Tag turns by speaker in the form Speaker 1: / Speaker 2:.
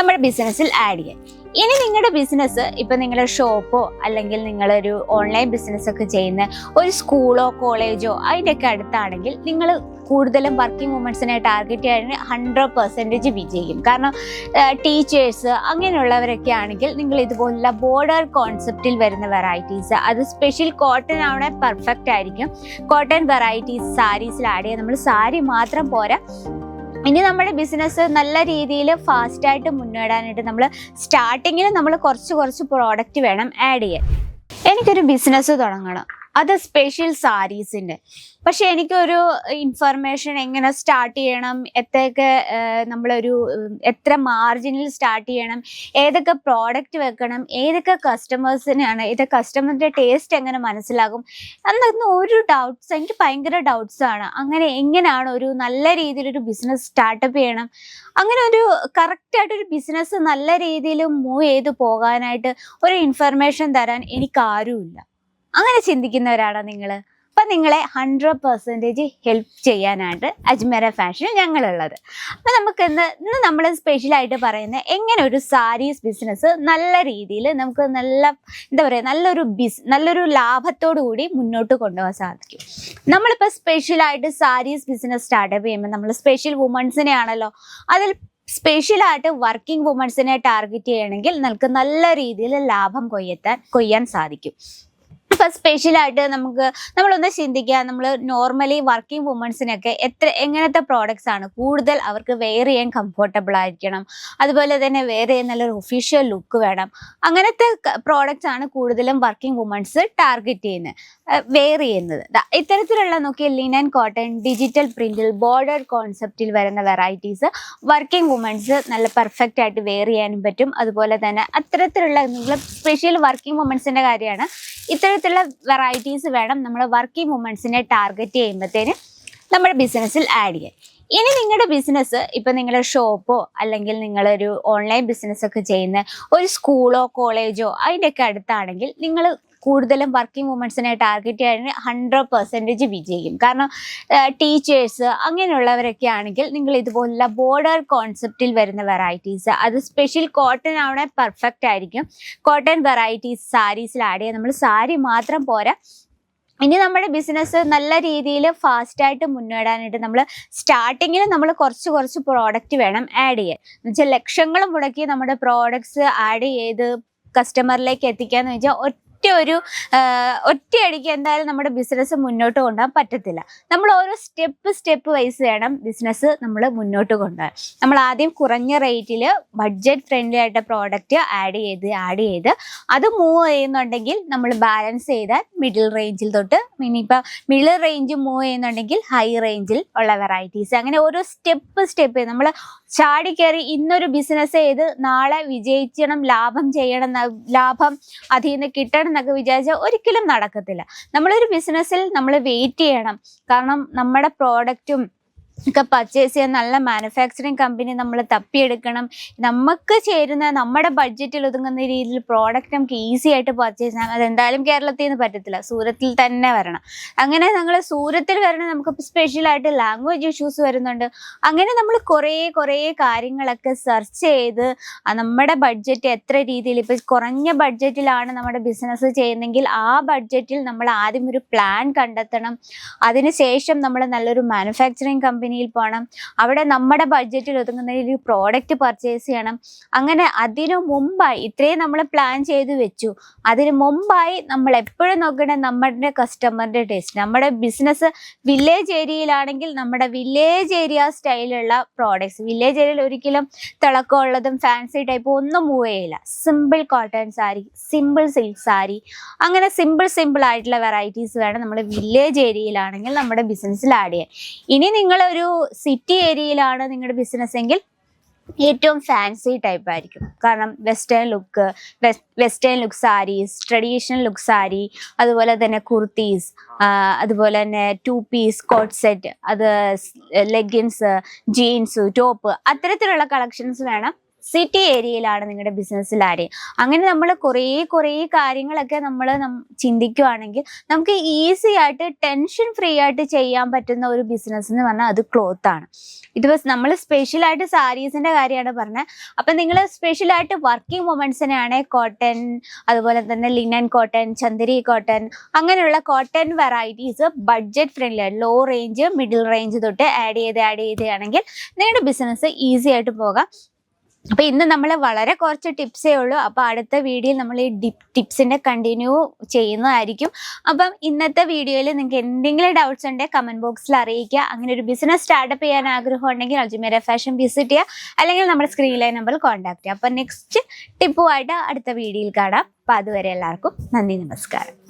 Speaker 1: നമ്മുടെ ബിസിനസ്സിൽ ആഡ് ചെയ്യാൻ. ഇനി നിങ്ങളുടെ ബിസിനസ് ഇപ്പൊ നിങ്ങളുടെ ഷോപ്പോ അല്ലെങ്കിൽ നിങ്ങളൊരു ഓൺലൈൻ ബിസിനസ് ഒക്കെ ചെയ്യുന്ന ഒരു സ്കൂളോ കോളേജോ അതിൻ്റെയൊക്കെ അടുത്താണെങ്കിൽ നിങ്ങൾ കൂടുതലും വർക്കിംഗ് വുമൻസിനെ ടാർഗറ്റ് ചെയ്യാൻ 100% വിജയിക്കും. കാരണം ടീച്ചേഴ്സ് അങ്ങനെയുള്ളവരൊക്കെ ആണെങ്കിൽ നിങ്ങൾ ഇതുപോലുള്ള ബോർഡർ കോൺസെപ്റ്റിൽ വരുന്ന വെറൈറ്റീസ്, അത് സ്പെഷ്യൽ കോട്ടൺ ആവണേ പെർഫെക്റ്റ് ആയിരിക്കും. കോട്ടൺ വെറൈറ്റീസ് സാരീസിൽ ആഡ് ചെയ്യാം. നമ്മൾ സാരി മാത്രം പോരാ, ഇനി നമ്മുടെ ബിസിനസ് നല്ല രീതിയിൽ ഫാസ്റ്റായിട്ട് മുന്നേറാനായിട്ട് നമ്മൾ സ്റ്റാർട്ടിങ്ങിൽ നമ്മൾ കുറച്ച് പ്രോഡക്റ്റ് വേണം ആഡ് ചെയ്യാൻ. എനിക്കൊരു ബിസിനസ് തുടങ്ങണം, അത് സ്പെഷ്യൽ സാരീസിൻ്റെ. പക്ഷെ എനിക്കൊരു ഇൻഫർമേഷൻ എങ്ങനെ സ്റ്റാർട്ട് ചെയ്യണം, എത്ര മാർജിനിൽ സ്റ്റാർട്ട് ചെയ്യണം, ഏതൊക്കെ പ്രോഡക്റ്റ് വെക്കണം, ഏതൊക്കെ കസ്റ്റമേഴ്സിനാണ്, കസ്റ്റമറിൻ്റെ ടേസ്റ്റ് എങ്ങനെ മനസ്സിലാകും എന്നൊന്നും ഒരു ഡൗട്ട്സ്, എനിക്ക് ഭയങ്കര ഡൗട്ട്സ് ആണ്. അങ്ങനെ എങ്ങനെയാണ് ഒരു നല്ല രീതിയിലൊരു ബിസിനസ് സ്റ്റാർട്ടപ്പ് ചെയ്യണം, അങ്ങനെ ഒരു കറക്റ്റായിട്ടൊരു ബിസിനസ് നല്ല രീതിയിൽ മൂവ് ചെയ്ത് പോകാനായിട്ട് ഒരു ഇൻഫർമേഷൻ തരാൻ എനിക്കാരുമില്ല. അങ്ങനെ ചിന്തിക്കുന്നവരാണോ നിങ്ങൾ? അപ്പം നിങ്ങളെ 100% ഹെൽപ്പ് ചെയ്യാനായിട്ട് അജ്മീറ ഫാഷനിൽ ഞങ്ങളുള്ളത്. അപ്പം നമുക്ക് ഇന്ന് നമ്മൾ സ്പെഷ്യലായിട്ട് പറയുന്നത് എങ്ങനെ ഒരു സാരീസ് ബിസിനസ് നല്ല രീതിയിൽ നമുക്ക് നല്ലൊരു ലാഭത്തോടു കൂടി മുന്നോട്ട് കൊണ്ടുപോകാൻ സാധിക്കും. നമ്മളിപ്പോൾ സ്പെഷ്യലായിട്ട് സാരീസ് ബിസിനസ് സ്റ്റാർട്ടപ്പ് ചെയ്യുമ്പോൾ നമ്മൾ സ്പെഷ്യൽ വുമൻസിനെ ആണല്ലോ, അതിൽ സ്പെഷ്യലായിട്ട് വർക്കിംഗ് വുമൻസിനെ ടാർഗറ്റ് ചെയ്യണമെങ്കിൽ നമുക്ക് നല്ല രീതിയിൽ ലാഭം കൊയ്യാൻ സാധിക്കും. ഇപ്പം സ്പെഷ്യലായിട്ട് നമ്മളൊന്ന് ചിന്തിക്കുക, നമ്മൾ നോർമലി വർക്കിംഗ് വുമൻസിനൊക്കെ എങ്ങനത്തെ പ്രോഡക്ട്സ് ആണ് കൂടുതൽ അവർക്ക് വെയർ ചെയ്യാൻ കംഫർട്ടബിൾ ആയിരിക്കണം, അതുപോലെ തന്നെ വെയർ ചെയ്യാൻ നല്ലൊരു ഒഫീഷ്യൽ ലുക്ക് വേണം, അങ്ങനത്തെ പ്രോഡക്ട്സ് ആണ് കൂടുതലും വർക്കിംഗ് വുമൻസ് ടാർഗറ്റ് ചെയ്യുന്നത്, വെയർ ചെയ്യുന്നത്. ഇത്തരത്തിലുള്ള നോക്കിയ ലിനൻ കോട്ടൺ, ഡിജിറ്റൽ പ്രിന്റിൽ, ബോർഡർ കോൺസെപ്റ്റിൽ വരുന്ന വെറൈറ്റീസ് വർക്കിംഗ് വുമൻസ് നല്ല പെർഫെക്റ്റ് ആയിട്ട് വെയർ ചെയ്യാനും പറ്റും. അതുപോലെ തന്നെ അത്തരത്തിലുള്ള സ്പെഷ്യൽ വർക്കിംഗ് വുമൻസിൻ്റെ കാര്യമാണ്, ഇത്തരത്തിലുള്ള വെറൈറ്റീസ് വേണം നമ്മൾ വർക്കിംഗ് വുമൻസിനെ ടാർഗറ്റ് ചെയ്യുമ്പോഴത്തേന് നമ്മുടെ ബിസിനസ്സിൽ ആഡ് ചെയ്യാൻ. ഇനി നിങ്ങളുടെ ബിസിനസ് ഇപ്പം നിങ്ങളുടെ ഷോപ്പോ അല്ലെങ്കിൽ നിങ്ങളൊരു ഓൺലൈൻ ബിസിനസ് ഒക്കെ ചെയ്യുന്ന ഒരു സ്കൂളോ കോളേജോ അതിൻ്റെയൊക്കെ അടുത്താണെങ്കിൽ നിങ്ങൾ കൂടുതലും വർക്കിംഗ് വുമൻസിനെ ടാർഗറ്റ് ചെയ്യാൻ 100% വിജയിക്കും. കാരണം ടീച്ചേഴ്സ് അങ്ങനെയുള്ളവരൊക്കെ ആണെങ്കിൽ നിങ്ങൾ ഇതുപോലുള്ള ബോർഡർ കോൺസെപ്റ്റിൽ വരുന്ന വെറൈറ്റീസ്, അത് സ്പെഷ്യൽ കോട്ടൺ ആവണേ പെർഫെക്റ്റ് ആയിരിക്കും. കോട്ടൺ വെറൈറ്റീസ് സാരീസിൽ ആഡ് ചെയ്യാം. നമ്മൾ സാരി മാത്രം പോരാ, ഇനി നമ്മുടെ ബിസിനസ് നല്ല രീതിയിൽ ഫാസ്റ്റായിട്ട് മുന്നേറാനായിട്ട് നമ്മൾ സ്റ്റാർട്ടിങ്ങിൽ നമ്മൾ കുറച്ച് പ്രോഡക്റ്റ് വേണം ആഡ് ചെയ്യാൻ. എന്നുവെച്ചാൽ ലക്ഷങ്ങൾ മുടക്കി നമ്മുടെ പ്രോഡക്ട്സ് ആഡ് ചെയ്ത് കസ്റ്റമറിലേക്ക് എത്തിക്കാന്ന് വെച്ചാൽ ഒറ്റയടിക്ക് എന്തായാലും നമ്മുടെ ബിസിനസ് മുന്നോട്ട് കൊണ്ടുപോകാൻ പറ്റത്തില്ല. നമ്മൾ ഓരോ സ്റ്റെപ്പ് വൈസ് വേണം ബിസിനസ് നമ്മൾ മുന്നോട്ട് കൊണ്ടുപോകാൻ. നമ്മൾ ആദ്യം കുറഞ്ഞ റേറ്റിൽ ബഡ്ജറ്റ് ഫ്രണ്ട്ലി ആയിട്ട് പ്രോഡക്റ്റ് ആഡ് ചെയ്ത് അത് മൂവ് ചെയ്യുന്നുണ്ടെങ്കിൽ നമ്മൾ ബാലൻസ് ചെയ്താൽ മിഡിൽ റേഞ്ചിൽ തൊട്ട് ഇനിയിപ്പോൾ മിഡിൽ റേഞ്ച് മൂവ് ചെയ്യുന്നുണ്ടെങ്കിൽ ഹൈ റേഞ്ചിൽ ഉള്ള വെറൈറ്റീസ്, അങ്ങനെ ഓരോ സ്റ്റെപ്പ് നമ്മൾ ചാടിക്കയറി ഇന്നൊരു ബിസിനസ് ചെയ്ത് നാളെ വിജയിക്കണം, ലാഭം അതിൽ നിന്ന് കിട്ടണം എന്നൊക്കെ വിചാരിച്ചാൽ ഒരിക്കലും നടക്കത്തില്ല. നമ്മളൊരു ബിസിനസ്സിൽ നമ്മൾ വെയിറ്റ് ചെയ്യണം. കാരണം നമ്മുടെ പ്രോഡക്റ്റും ഒക്കെ പർച്ചേസ് ചെയ്യാൻ നല്ല മാനുഫാക്ചറിങ് കമ്പനി നമ്മൾ തപ്പിയെടുക്കണം. നമുക്ക് ചേരുന്ന നമ്മുടെ ബഡ്ജറ്റിൽ ഒതുങ്ങുന്ന രീതിയിൽ പ്രോഡക്റ്റ് നമുക്ക് ഈസി ആയിട്ട് പർച്ചേസ് ചെയ്യാം. അതെന്തായാലും കേരളത്തിൽ നിന്ന് പറ്റത്തില്ല, സൂറത്തിൽ തന്നെ വരണം. അങ്ങനെ ഞങ്ങൾ സൂറത്തിൽ വരണം, നമുക്ക് സ്പെഷ്യലായിട്ട് ലാംഗ്വേജ് ഇഷ്യൂസ് വരുന്നുണ്ട്. അങ്ങനെ നമ്മൾ കുറേ കാര്യങ്ങളൊക്കെ സെർച്ച് ചെയ്ത് നമ്മുടെ ബഡ്ജറ്റ് എത്ര രീതിയിൽ, ഇപ്പോൾ കുറഞ്ഞ ബഡ്ജറ്റിലാണ് നമ്മുടെ ബിസിനസ് ചെയ്യുന്നതെങ്കിൽ ആ ബഡ്ജറ്റിൽ നമ്മൾ ആദ്യം ഒരു പ്ലാൻ കണ്ടെത്തണം. അതിനുശേഷം നമ്മൾ നല്ലൊരു മാനുഫാക്ചറിങ് കമ്പനിയിൽ പോകണം. അവിടെ നമ്മുടെ ബഡ്ജറ്റിൽ ഒതുങ്ങുന്ന ഒരു പ്രോഡക്റ്റ് പർച്ചേസ് ചെയ്യണം. അങ്ങനെ അതിനു മുമ്പായി ഇത്രയും നമ്മൾ പ്ലാൻ ചെയ്ത് വെച്ചു. അതിന് മുമ്പായി നമ്മൾ എപ്പോഴും നോക്കണേ നമ്മുടെ കസ്റ്റമറിൻ്റെ ടേസ്റ്റ്. നമ്മുടെ ബിസിനസ് വില്ലേജ് ഏരിയയിലാണെങ്കിൽ നമ്മുടെ വില്ലേജ് ഏരിയ സ്റ്റൈലുള്ള പ്രോഡക്ട്സ്, വില്ലേജ് ഏരിയയിൽ ഒരിക്കലും തിളക്കമുള്ളതും ഫാൻസി ടൈപ്പ് ഒന്നും മൂവ് ചെയ്യില്ല. Simple cotton sari, simple silk sari, അങ്ങനെ സിമ്പിൾ ആയിട്ടുള്ള വെറൈറ്റീസ് വേണം നമ്മൾ വില്ലേജ് ഏരിയയിലാണെങ്കിൽ നമ്മുടെ ബിസിനസ്സിൽ ആഡ് ചെയ്യാൻ. ഇനി നിങ്ങളൊരു സിറ്റി ഏരിയയിലാണ് നിങ്ങളുടെ ബിസിനസ് എങ്കിൽ ഏറ്റവും ഫാൻസി ടൈപ്പ് ആയിരിക്കും. കാരണം western look saris, traditional look sari, അതുപോലെ തന്നെ കുർത്തീസ്, അതുപോലെ തന്നെ 2 പീസ് കോട്ട് സെറ്റ്, അത് ലെഗിൻസ്, ജീൻസ്, ടോപ്പ്, അത്തരത്തിലുള്ള കളക്ഷൻസ് വേണം സിറ്റി ഏരിയയിലാണ് നിങ്ങളുടെ ബിസിനസ്സിൽ ആഡ് ചെയ്യുക. അങ്ങനെ നമ്മൾ കുറേ കാര്യങ്ങളൊക്കെ നമ്മൾ ചിന്തിക്കുവാണെങ്കിൽ നമുക്ക് ഈസി ആയിട്ട് ടെൻഷൻ ഫ്രീ ആയിട്ട് ചെയ്യാൻ പറ്റുന്ന ഒരു ബിസിനസ് എന്ന് പറഞ്ഞാൽ അത് ക്ലോത്ത് ആണ്. ഇതിപ്പോൾ നമ്മൾ സ്പെഷ്യലായിട്ട് സാരീസിന്റെ കാര്യമാണ് പറഞ്ഞത്. അപ്പം നിങ്ങൾ സ്പെഷ്യലായിട്ട് വർക്കിംഗ് വുമൻസിനാണ് കോട്ടൺ, അതുപോലെ തന്നെ ലിനൻ കോട്ടൺ, ചന്ദരി കോട്ടൺ, അങ്ങനെയുള്ള cotton varieties budget friendly low range middle range തൊട്ട് ആഡ് ചെയ്താണെങ്കിൽ നിങ്ങളുടെ ബിസിനസ് ഈസി ആയിട്ട് പോകാം. അപ്പൊ ഇന്ന് നമ്മൾ വളരെ കുറച്ച് ടിപ്സേ ഉള്ളൂ. അപ്പൊ അടുത്ത വീഡിയോയിൽ നമ്മൾ ഈ ടിപ്സിന്റെ കണ്ടിന്യൂ ചെയ്യുന്നതായിരിക്കും. അപ്പം ഇന്നത്തെ വീഡിയോയിൽ നിങ്ങൾക്ക് എന്തെങ്കിലും ഡൗട്ട്സ് ഉണ്ടെങ്കിൽ കമന്റ് ബോക്സിൽ അറിയിക്കുക. അങ്ങനെ ഒരു ബിസിനസ് സ്റ്റാർട്ടപ്പ് ചെയ്യാൻ ആഗ്രഹം ഉണ്ടെങ്കിൽ അജ്മീര ഫാഷൻ വിസിറ്റ് ചെയ്യുക, അല്ലെങ്കിൽ നമ്മുടെ സ്ക്രീനിലെ നമ്പറിൽ കോൺടാക്ട് ചെയ്യുക. അപ്പൊ നെക്സ്റ്റ് ടിപ്പുമായിട്ട് അടുത്ത വീഡിയോയിൽ കാണാം. അപ്പൊ അതുവരെ എല്ലാവർക്കും നന്ദി, നമസ്കാരം.